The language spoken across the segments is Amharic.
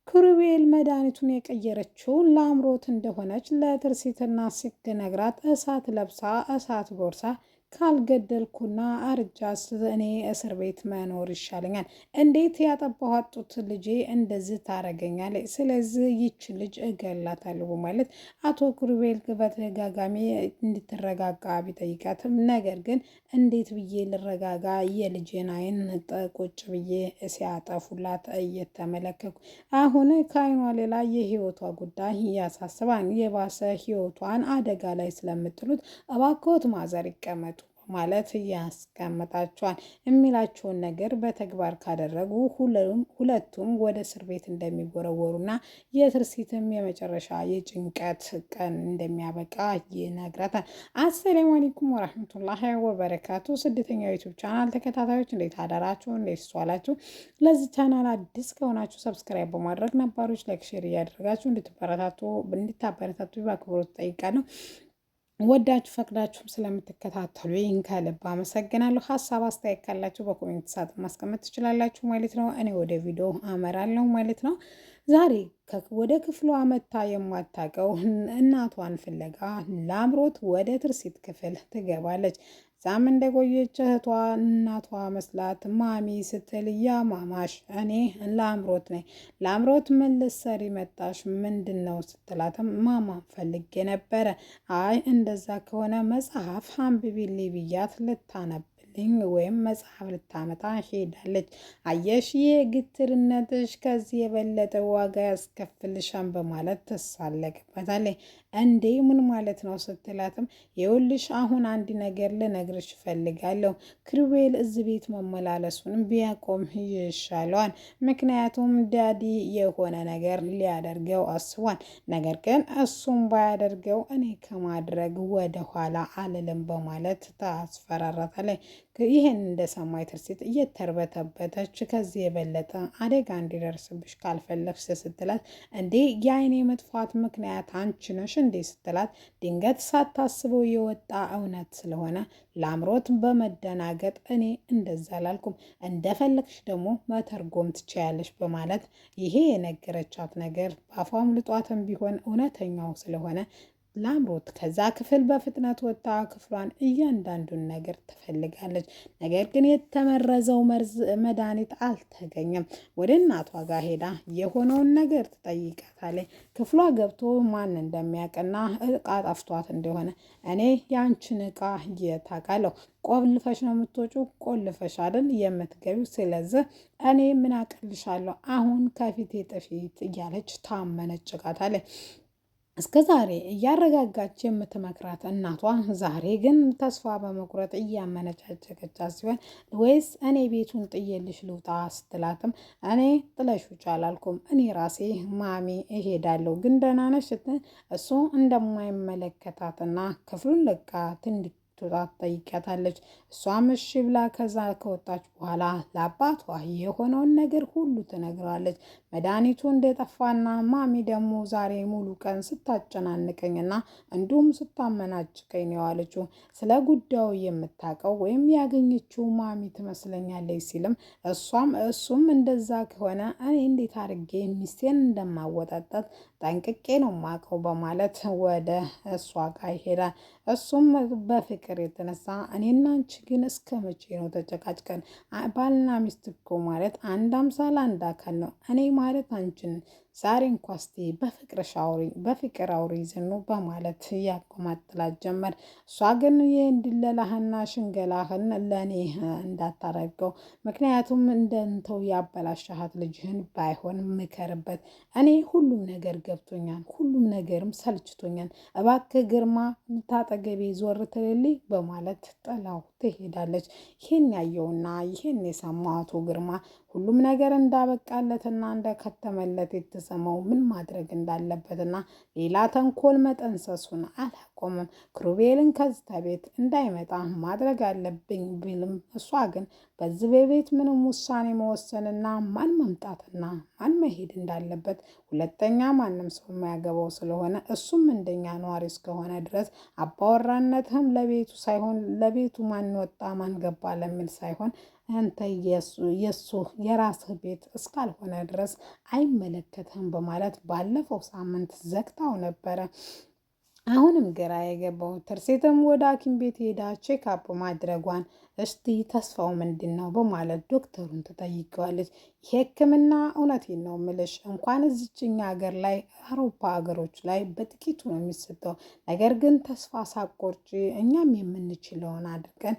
ክሩቤል መድኃኒቱን የቀየረችው ለአምሮት እንደሆነች ለትርሲትና ስትነግራት እሳት ለብሳ እሳት ጎርሳ ካልገደልኩና አርጃስ እኔ እስር ቤት መኖር ይሻለኛል። እንዴት ያጠባኋት ጡት ልጄ እንደዚህ ታረገኛለች? ስለዚህ ይች ልጅ እገላታለሁ ማለት አቶ ክሩቤል በተደጋጋሚ እንድትረጋጋ ቢጠይቃትም ነገር ግን እንዴት ብዬ ልረጋጋ? የልጄን አይን ቁጭ ብዬ ሲያጠፉላት እየተመለከኩ አሁን ከአይኗ ሌላ የህይወቷ ጉዳይ እያሳስባን የባሰ ህይወቷን አደጋ ላይ ስለምጥሉት እባክዎት ማዘር ይቀመጡ ማለት ያስቀምጣቸዋል። የሚላቸውን ነገር በተግባር ካደረጉ ሁለቱም ወደ እስር ቤት እንደሚወረወሩና የትርሲትም የመጨረሻ የጭንቀት ቀን እንደሚያበቃ ይነግራታል። አሰላሙ አለይኩም ወራህመቱላሂ ወበረካቱ። ስደተኛው ዩቲዩብ ቻናል ተከታታዮች እንዴት አደራችሁ? እንዴት ዋላችሁ? ለዚህ ቻናል አዲስ ከሆናችሁ ሰብስክራይብ በማድረግ ነባሮች ላይክ፣ ሼር እያደረጋችሁ እንድታበረታቱ በአክብሮት ጠይቃለሁ። ወዳችሁ ፈቅዳችሁም ስለምትከታተሉ ይህን ከልብ አመሰግናለሁ። ሀሳብ አስተያየት ካላችሁ በኮሜንት ሳጥን ማስቀመጥ ትችላላችሁ ማለት ነው። እኔ ወደ ቪዲዮ አመራለሁ ማለት ነው። ዛሬ ወደ ክፍሏ መታ የማታውቀው እናቷን ፍለጋ ለአምሮት ወደ ትርሲት ክፍል ትገባለች። ዛም እንደቆየች እህቷ እናቷ መስላት ማሚ ስትል ያ ማማሽ እኔ ለአምሮት ነኝ፣ ለአምሮት ምን ልትሰሪ መጣሽ? ምንድን ነው ስትላትም ማማ ፈልጌ ነበረ። አይ እንደዛ ከሆነ መጽሐፍ አንብቢልኝ ብያት ልታነብ ወይም መጽሐፍ ልታመጣ ሄዳለች። አየሽ የግትርነትሽ ከዚህ የበለጠ ዋጋ ያስከፍልሻን በማለት ትሳለቅበታለች። እንዴ ምን ማለት ነው ስትላትም የውልሽ አሁን አንድ ነገር ልነግርሽ እፈልጋለሁ። ክሩቤል እዚህ ቤት መመላለሱን ቢያቆም ይሻለዋል። ምክንያቱም ዳዲ የሆነ ነገር ሊያደርገው አስቧል። ነገር ግን እሱም ባያደርገው እኔ ከማድረግ ወደ ኋላ አልልም በማለት ታስፈራራታለች። ይህን እንደሰማይ ትርሲት እየተርበተበተች ከዚህ የበለጠ አደጋ እንዲደርስብሽ ካልፈለግሽ ስትላት እንዴ የአይኔ መጥፋት ምክንያት አንቺ ነሽ እንዴ ስትላት ድንገት ሳታስበው የወጣ እውነት ስለሆነ ለአምሮት በመደናገጥ እኔ እንደዛ አላልኩም፣ እንደፈለግሽ ደግሞ መተርጎም ትችያለሽ በማለት ይሄ የነገረቻት ነገር በአፏም ልጧትም ቢሆን እውነተኛው ስለሆነ ለአምሮት ከዛ ክፍል በፍጥነት ወጥታ ክፍሏን እያንዳንዱን ነገር ትፈልጋለች። ነገር ግን የተመረዘው መድኃኒት አልተገኘም። ወደ እናቷ ጋር ሄዳ የሆነውን ነገር ትጠይቃታለች። ክፍሏ ገብቶ ማን እንደሚያውቅና እቃ ጠፍቷት እንደሆነ እኔ ያንቺን እቃ እየታውቃለሁ፣ ቆልፈሽ ነው የምትወጪው፣ ቆልፈሽ አይደል የምትገቢው፣ ስለዚህ እኔ ምን አቅልሻለሁ፣ አሁን ከፊቴ ጥፊት እያለች ታመነጭቃታለች። እስከ ዛሬ እያረጋጋች የምትመክራት እናቷ ዛሬ ግን ተስፋ በመቁረጥ እያመነጫጨቀቻት ሲሆን ወይስ እኔ ቤቱን ጥዬልሽ ልውጣ ስትላትም እኔ ጥለሹች አላልኩም፣ እኔ ራሴ ማሚ እሄዳለሁ፣ ግን ደህና ነሽ ስትል እሱ እንደማይመለከታትና ክፍሉን ለቃ ትጠይቃታለች። እሷም እሺ ብላ ከዛ ከወጣች በኋላ ለአባቷ የሆነውን ነገር ሁሉ ትነግረዋለች። መድኃኒቱ እንደጠፋና ማሚ ደግሞ ዛሬ ሙሉ ቀን ስታጨናንቀኝና እንዲሁም ስታመናጭቀኝ ነው ያለችው። ስለ ጉዳዩ የምታውቀው ወይም ያገኘችው ማሚ ትመስለኛለች ሲልም እሱም እንደዛ ከሆነ እኔ እንዴት አድርጌ ሚስቴን እንደማወጣጣት ጠንቅቄ ነው ማቀው በማለት ወደ እሷ ጋር ይሄዳል። እሱም በፍቅር የተነሳ እኔና አንቺ ግን እስከ መቼ ነው ተጨቃጭቀን? ባልና ሚስት እኮ ማለት አንድ አምሳል አንድ አካል ነው። እኔ ማለት አንቺን ዛሬ እንኳ እስቲ በፍቅር አውሪ ዝኑ በማለት ያቆማጥላት ጀመር። እሷ ግን የእንድለላህና ሽንገላህን ለእኔ እንዳታረገው፣ ምክንያቱም እንደንተው ያበላሻሃት ልጅህን ባይሆን ምከርበት። እኔ ሁሉም ነገር ገብቶኛል፣ ሁሉም ነገርም ሰልችቶኛል። እባክህ ግርማ ታጠገቤ ዞር ትልልኝ በማለት ጥላው ትሄዳለች። ይህን ያየውና ይህን የሰማው አቶ ግርማ ሁሉም ነገር እንዳበቃለትና እንደከተመለት የተሰማው ምን ማድረግ እንዳለበትና ሌላ ተንኮል መጠንሰሱን አላቆምም። ክሩቤልን ከዚህ ቤት እንዳይመጣ ማድረግ አለብኝ ቢልም እሷ ግን በዚህ ቤት ምንም ውሳኔ መወሰንና ማን መምጣትና ማን መሄድ እንዳለበት ሁለተኛ ማንም ሰው የማያገባው ስለሆነ እሱም እንደኛ ነዋሪ እስከሆነ ድረስ አባወራነትህም ለቤቱ ሳይሆን ለቤቱ ማን ወጣ ማን ገባ ለሚል ሳይሆን አንተ የሱ የራስህ ቤት እስካልሆነ ድረስ አይመለከትህም በማለት ባለፈው ሳምንት ዘግታው ነበረ። አሁንም ግራ የገባው ትርሴትም ወደ ሐኪም ቤት ሄዳ ቼክአፕ ማድረጓን እስቲ ተስፋው ምንድን ነው በማለት ዶክተሩን ትጠይቀዋለች። የሕክምና እውነቴን ነው ምልሽ እንኳን እዚችኛ ሀገር ላይ አውሮፓ ሀገሮች ላይ በጥቂቱ ነው የሚሰጠው። ነገር ግን ተስፋ ሳቆርጪ እኛም የምንችለውን አድርገን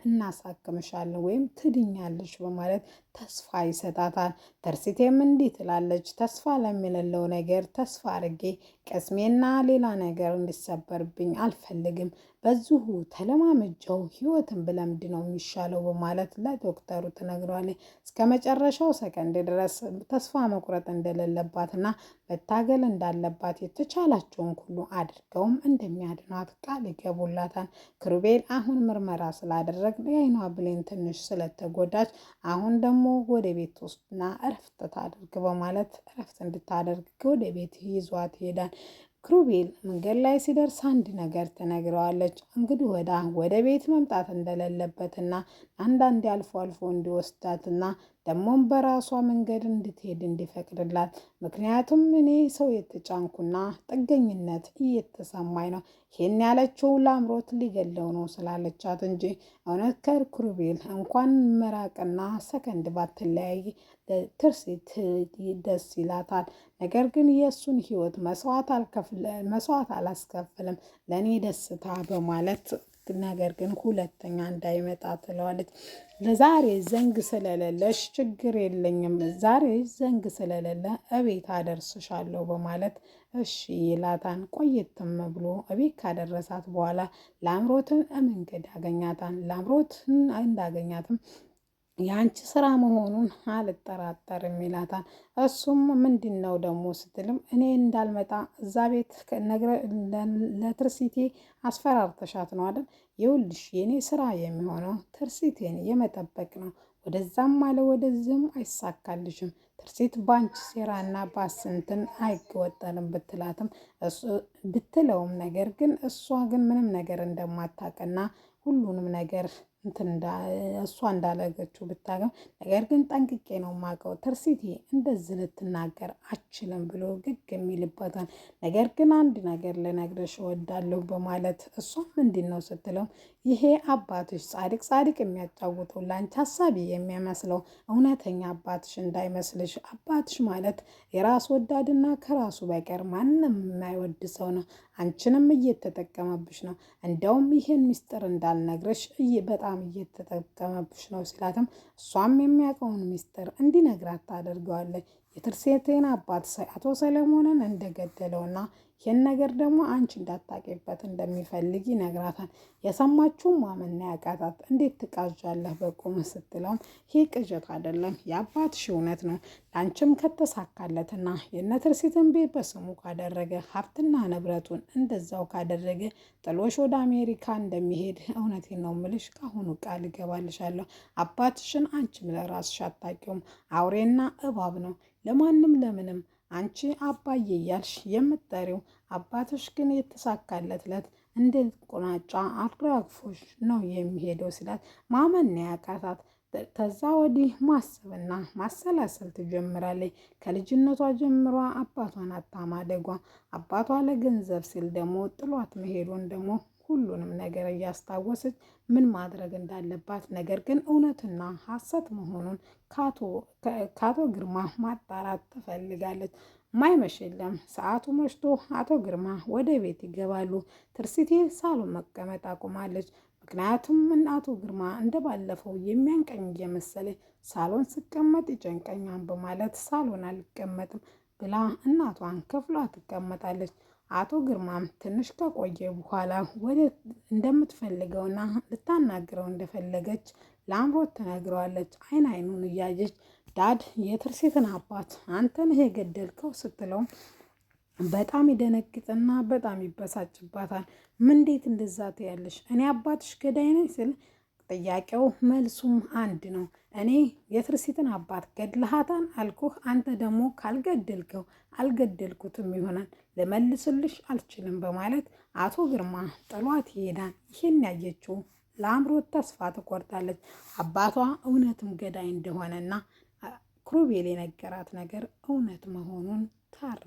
እናሳክምሻለን ወይም ትድኛለች በማለት ተስፋ ይሰጣታል። ተርሲቴም እንዲህ ትላለች፣ ተስፋ ለሚለው ነገር ተስፋ አድርጌ ቅስሜና ሌላ ነገር እንዲሰበርብኝ አልፈልግም። በዚሁ ተለማመጃው ህይወትን ብለምድ ነው የሚሻለው በማለት ለዶክተሩ ትነግረዋለች። እስከ መጨረሻው ሰከንድ ድረስ ተስፋ መቁረጥ እንደሌለባትና መታገል እንዳለባት የተቻላቸውን ሁሉ አድርገውም እንደሚያድኗት ቃል ይገቡላታል። ክሩቤል አሁን ምርመራ ስላደረግ የአይኗ ብሌን ትንሽ ስለተጎዳች አሁን ደግሞ ወደ ቤት ውስጥና እረፍት ታደርግ በማለት እረፍት እንድታደርግ ወደ ቤት ይዟት ይሄዳል። ክሩቤል መንገድ ላይ ሲደርስ አንድ ነገር ትነግረዋለች። እንግዲህ ወደ ቤት መምጣት እንደሌለበትና አንዳንዴ አልፎ አልፎ እንዲወስዳትና ደግሞም በራሷ መንገድ እንድትሄድ እንዲፈቅድላት፣ ምክንያቱም እኔ ሰው የተጫንኩና ጥገኝነት እየተሰማኝ ነው። ይህን ያለችው ለአምሮት ሊገለው ነው ስላለቻት እንጂ እውነት ከክሩቤል እንኳን መራቅና ሰከንድ ባትለያይ ትርሲት ደስ ይላታል። ነገር ግን የእሱን ህይወት መስዋዕት አላስከፍልም ለእኔ ደስታ በማለት ነገር ግን ሁለተኛ እንዳይመጣ ትለዋለች። ለዛሬ ዘንግ ስለሌለሽ ችግር የለኝም፣ ዛሬ ዘንግ ስለሌለ እቤት አደርስሻለሁ በማለት እሺ ይላታን። ቆየትም ብሎ እቤት ካደረሳት በኋላ ለአምሮትን መንገድ ያገኛታን። ለአምሮትን እንዳገኛትም የአንቺ ስራ መሆኑን አልጠራጠርም ይላታል። እሱም ምንድን ነው ደግሞ ስትልም እኔ እንዳልመጣ እዛ ቤት ለትርሲቴ አስፈራርተሻት ነው አይደል? ይኸውልሽ የኔ ስራ የሚሆነው ትርሲቴን የመጠበቅ ነው። ወደዛም አለ ወደዚህም አይሳካልሽም። ትርሲት ባንቺ ሴራና ባስንትን አይወጠንም ብትለውም ነገር ግን እሷ ግን ምንም ነገር እንደማታውቅና ሁሉንም ነገር እሷ እንዳለገችው ብታገም ነገር ግን ጠንቅቄ ነው የማውቀው ትርሲቴ እንደዚህ ልትናገር አችልም ብሎ ግግ የሚልበታል። ነገር ግን አንድ ነገር ልነግርሽ እወዳለሁ በማለት እሷ ምንድን ነው ስትለው ይሄ አባትሽ ጻድቅ የሚያጫውተው ላንቺ ሀሳቢ የሚመስለው እውነተኛ አባትሽ እንዳይመስልሽ። አባትሽ ማለት የራስ ወዳድና ከራሱ በቀር ማንም የማይወድ ሰው ነው። አንቺንም እየተጠቀመብሽ ነው። እንደውም ይህን ሚስጥር እንዳልነግርሽ በጣም እየተጠቀመብሽ ነው ሲላትም እሷም የሚያውቀውን ሚስጥር እንዲነግራት ታደርገዋለች። የትርሴቴን አባት አቶ ሰለሞንን እንደገደለውና ይህን ነገር ደግሞ አንቺ እንዳታቂበት እንደሚፈልግ ይነግራታል። የሰማችው ማመን ያቃታት። እንዴት ትቃዣለህ በቁም ስትለውም ይህ ቅዠት አይደለም የአባትሽ እውነት ነው። ለአንቺም ከተሳካለትና የነትርሲትን ቤት በስሙ ካደረገ ሀብትና ንብረቱን እንደዛው ካደረገ ጥሎሽ ወደ አሜሪካ እንደሚሄድ እውነቴን ነው ምልሽ ካሁኑ ቃል እገባልሻለሁ። አባትሽን አንቺም ለራስሽ አታውቂውም። አውሬና እባብ ነው። ለማንም ለምንም አንቺ አባዬ እያልሽ የምትጠሪው አባትሽ ግን የተሳካለት እንደ ቁናጫ አራግፎሽ ነው የሚሄደው ሲላት ማመን ያቃታት። ከዛ ወዲህ ማሰብና ማሰላሰል ትጀምራለች። ከልጅነቷ ጀምሯ አባቷን አታማደጓ አባቷ ለገንዘብ ሲል ደግሞ ጥሏት መሄዱን ደግሞ ሁሉንም ነገር እያስታወሰች ምን ማድረግ እንዳለባት ነገር ግን እውነትና ሐሰት መሆኑን ከአቶ ግርማ ማጣራት ትፈልጋለች። ማይመሽ የለም። ሰዓቱ መሽቶ አቶ ግርማ ወደ ቤት ይገባሉ። ትርሲቴ ሳሎን መቀመጥ አቁማለች። ምክንያቱም አቶ ግርማ እንደባለፈው የሚያንቀኝ እየመሰለ ሳሎን ስቀመጥ ይጨንቀኛል በማለት ሳሎን አልቀመጥም ብላ እናቷን ክፍሏ ትቀመጣለች። አቶ ግርማም ትንሽ ከቆየ በኋላ ወደ እንደምትፈልገውና ልታናግረው እንደፈለገች ለአምሮት ትነግረዋለች። አይኑን እያየች ዳድ የትርሲትን አባት አንተን የገደልከው ስትለው በጣም ይደነግጥና በጣም ይበሳጭባታል። እንዴት እንደዛ ትያለሽ? እኔ አባትሽ ገዳይ ነኝ ስል ጥያቄው መልሱም አንድ ነው። እኔ የትርሲትን አባት ገድልሃታን አልኩህ። አንተ ደግሞ ካልገደልከው አልገደልኩትም ይሆናል ልመልስልሽ አልችልም በማለት አቶ ግርማ ጥሏት ይሄዳል። ይህን ያየችው ለአምሮት ተስፋ ትቆርጣለች። አባቷ እውነትም ገዳይ እንደሆነና ክሩቤል የነገራት ነገር እውነት መሆኑን ታረ